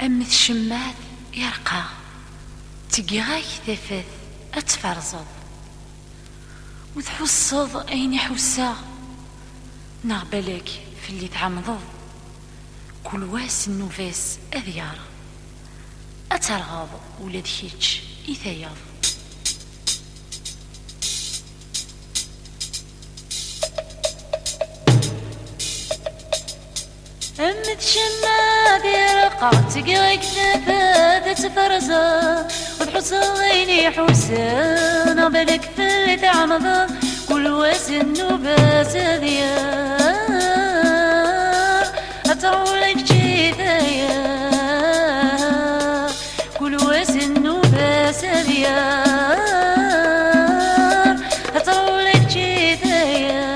أمث شماث يرقى تقي غاك ثفث أتفرزض وتحصد أين يحوسا نغبلك في اللي تعمضض كل واس النوفاس أذيار أترغض ولاد كيتش إثياض أمث شماث يرقى تقي غاك ثفث أتفرزض وتحصد أين يحوسا نغبلك في اللي تعمضض كل واس النوفاس أذيار أترولك جيثايا كل واس النوباس ديار أترولك جيثايا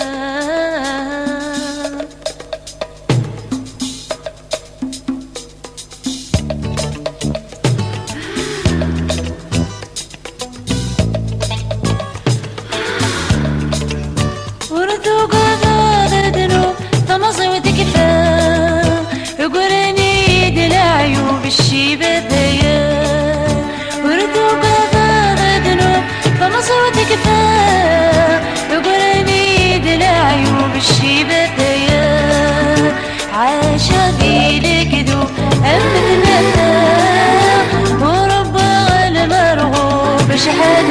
وردو قضاء ذنوب تمصي وتكفى يقرني دلعيوب الشيبة ذيا وردو قضاء ذنوب تمصي وتكفى يقرني دلعيوب الشيبة ذيا عاشا بيلك ذوب أمثلها وربا المرغوب شحال